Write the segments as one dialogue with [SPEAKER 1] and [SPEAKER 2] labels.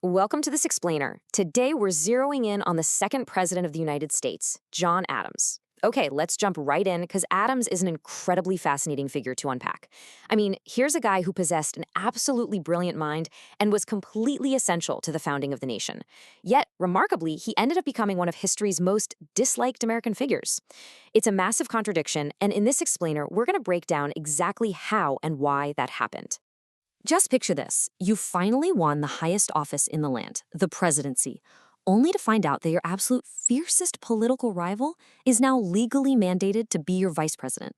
[SPEAKER 1] Welcome to this explainer. Today we're zeroing in on the second president of the United States, John Adams. Okay, let's jump right in because Adams is an incredibly fascinating figure to unpack. I mean, here's a guy who possessed an absolutely brilliant mind and was completely essential to the founding of the nation. Yet, remarkably, he ended up becoming one of history's most disliked American figures. It's a massive contradiction, and in this explainer, we're going to break down exactly how and why that happened. Just picture this. You finally won the highest office in the land, the presidency, only to find out that your absolute fiercest political rival is now legally mandated to be your vice president.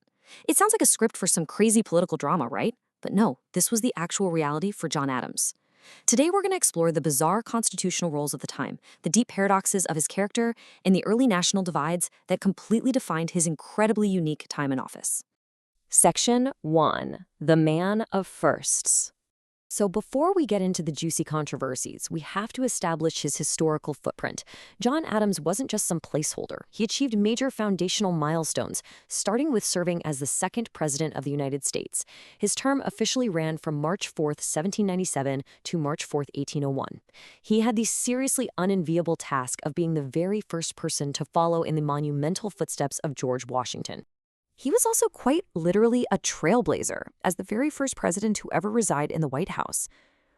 [SPEAKER 1] It sounds like a script for some crazy political drama, right? But no, this was the actual reality for John Adams. Today we're going to explore the bizarre constitutional roles of the time, the deep paradoxes of his character, and the early national divides that completely defined his incredibly unique time in office. Section 1. The Man of Firsts. So before we get into the juicy controversies, we have to establish his historical footprint. John Adams wasn't just some placeholder. He achieved major foundational milestones, starting with serving as the second president of the United States. His term officially ran from March 4th, 1797 to March 4th, 1801. He had the seriously unenviable task of being the very first person to follow in the monumental footsteps of George Washington. He was also quite literally a trailblazer, as the very first president to ever reside in the White House.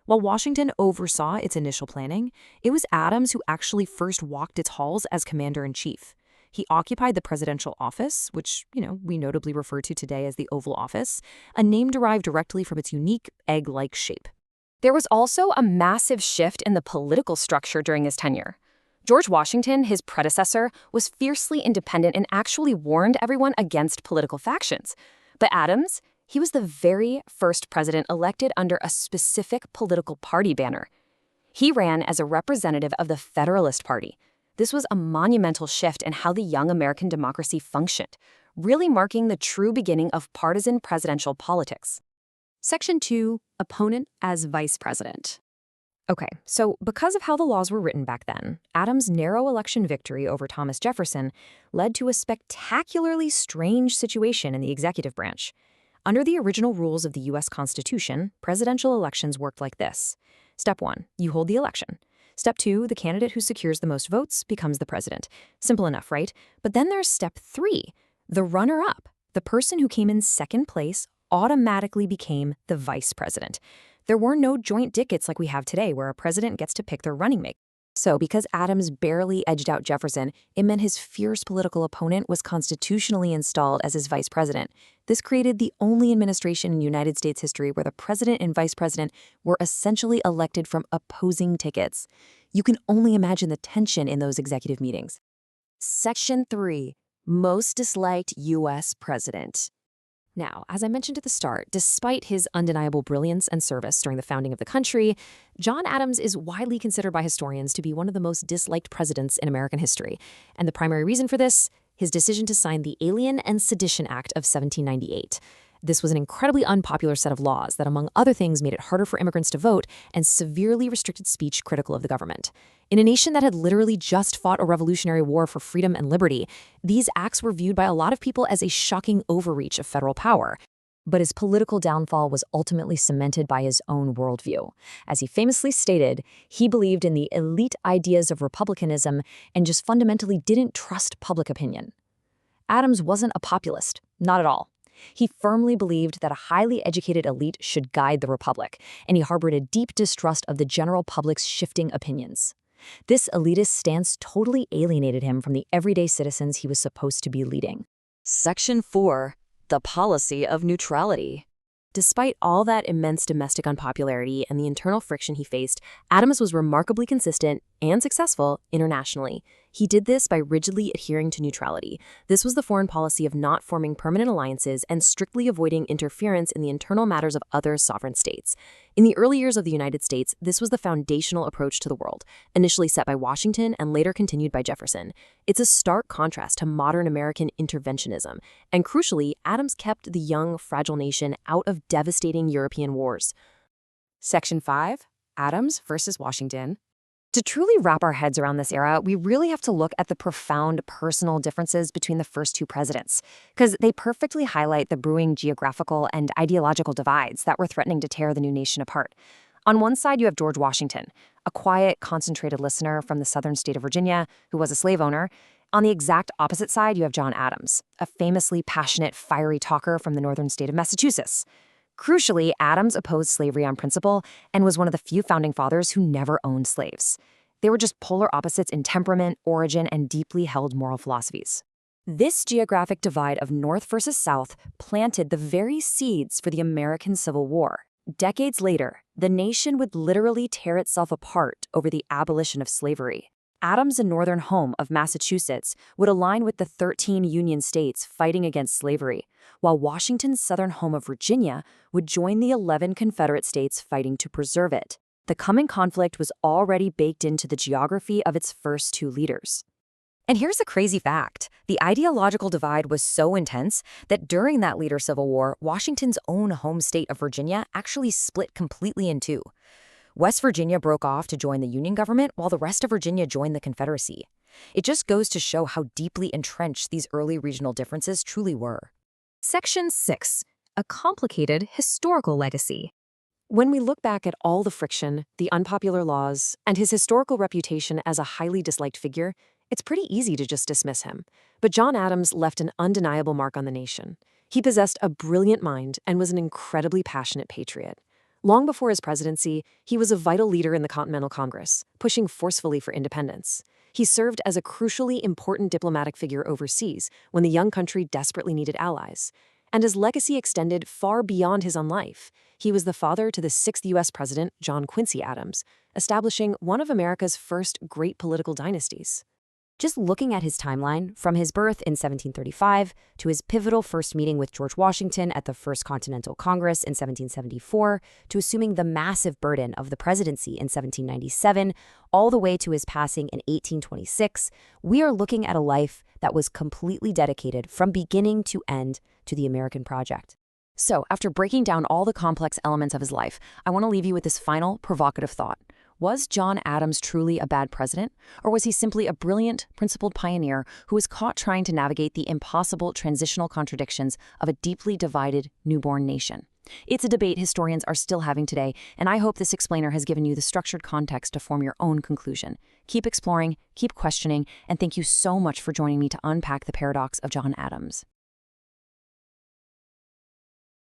[SPEAKER 1] While Washington oversaw its initial planning, it was Adams who actually first walked its halls as commander-in-chief. He occupied the presidential office, which, we notably refer to today as the Oval Office, a name derived directly from its unique egg-like shape. There was also a massive shift in the political structure during his tenure. George Washington, his predecessor, was fiercely independent and actually warned everyone against political factions. But Adams, he was the very first president elected under a specific political party banner. He ran as a representative of the Federalist Party. This was a monumental shift in how the young American democracy functioned, really marking the true beginning of partisan presidential politics. Section 2. Opponent as vice president. Okay, so because of how the laws were written back then, Adams' narrow election victory over Thomas Jefferson led to a spectacularly strange situation in the executive branch. Under the original rules of the U.S. Constitution, presidential elections worked like this. Step 1, you hold the election. Step 2, the candidate who secures the most votes becomes the president. Simple enough, right? But then there's step 3, the runner-up. The person who came in second place automatically became the vice president. There were no joint tickets like we have today where a president gets to pick their running mate. So because Adams barely edged out Jefferson, it meant his fierce political opponent was constitutionally installed as his vice president. This created the only administration in United States history where the president and vice president were essentially elected from opposing tickets. You can only imagine the tension in those executive meetings. Section 3. Most disliked U.S. president. Now, as I mentioned at the start, despite his undeniable brilliance and service during the founding of the country, John Adams is widely considered by historians to be one of the most disliked presidents in American history. And the primary reason for this, his decision to sign the Alien and Sedition Act of 1798. This was an incredibly unpopular set of laws that, among other things, made it harder for immigrants to vote and severely restricted speech critical of the government. In a nation that had literally just fought a revolutionary war for freedom and liberty, these acts were viewed by a lot of people as a shocking overreach of federal power. But his political downfall was ultimately cemented by his own worldview. As he famously stated, he believed in the elite ideas of republicanism and just fundamentally didn't trust public opinion. Adams wasn't a populist, not at all. He firmly believed that a highly educated elite should guide the republic, and he harbored a deep distrust of the general public's shifting opinions. This elitist stance totally alienated him from the everyday citizens he was supposed to be leading. Section 4. The policy of neutrality. Despite all that immense domestic unpopularity and the internal friction he faced, Adams was remarkably consistent and successful internationally. He did this by rigidly adhering to neutrality. This was the foreign policy of not forming permanent alliances and strictly avoiding interference in the internal matters of other sovereign states. In the early years of the United States, this was the foundational approach to the world, initially set by Washington and later continued by Jefferson. It's a stark contrast to modern American interventionism, and crucially, Adams kept the young, fragile nation out of devastating European wars. Section 5. Adams versus Washington. To truly wrap our heads around this era, we really have to look at the profound personal differences between the first two presidents, because they perfectly highlight the brewing geographical and ideological divides that were threatening to tear the new nation apart. On one side, you have George Washington, a quiet, concentrated listener from the southern state of Virginia who was a slave owner. On the exact opposite side, you have John Adams, a famously passionate, fiery talker from the northern state of Massachusetts. Crucially, Adams opposed slavery on principle and was one of the few founding fathers who never owned slaves. They were just polar opposites in temperament, origin, and deeply held moral philosophies. This geographic divide of North versus South planted the very seeds for the American Civil War. Decades later, the nation would literally tear itself apart over the abolition of slavery. Adams' northern home of Massachusetts would align with the 13 Union states fighting against slavery, while Washington's southern home of Virginia would join the 11 Confederate states fighting to preserve it. The coming conflict was already baked into the geography of its first two leaders. And here's the crazy fact. The ideological divide was so intense that during that leader civil war, Washington's own home state of Virginia actually split completely in two. West Virginia broke off to join the Union government, while the rest of Virginia joined the Confederacy. It just goes to show how deeply entrenched these early regional differences truly were. Section 6. A complicated historical legacy. When we look back at all the friction, the unpopular laws, and his historical reputation as a highly disliked figure, it's pretty easy to just dismiss him. But John Adams left an undeniable mark on the nation. He possessed a brilliant mind and was an incredibly passionate patriot. Long before his presidency, he was a vital leader in the Continental Congress, pushing forcefully for independence. He served as a crucially important diplomatic figure overseas when the young country desperately needed allies. And his legacy extended far beyond his own life. He was the father to the 6th U.S. President, John Quincy Adams, establishing one of America's first great political dynasties. Just looking at his timeline, from his birth in 1735 to his pivotal first meeting with George Washington at the First Continental Congress in 1774, to assuming the massive burden of the presidency in 1797, all the way to his passing in 1826, we are looking at a life that was completely dedicated from beginning to end to the American project. So, after breaking down all the complex elements of his life, I want to leave you with this final provocative thought. Was John Adams truly a bad president, or was he simply a brilliant, principled pioneer who was caught trying to navigate the impossible transitional contradictions of a deeply divided, newborn nation? It's a debate historians are still having today, and I hope this explainer has given you the structured context to form your own conclusion. Keep exploring, keep questioning, and thank you so much for joining me to unpack the paradox of John Adams.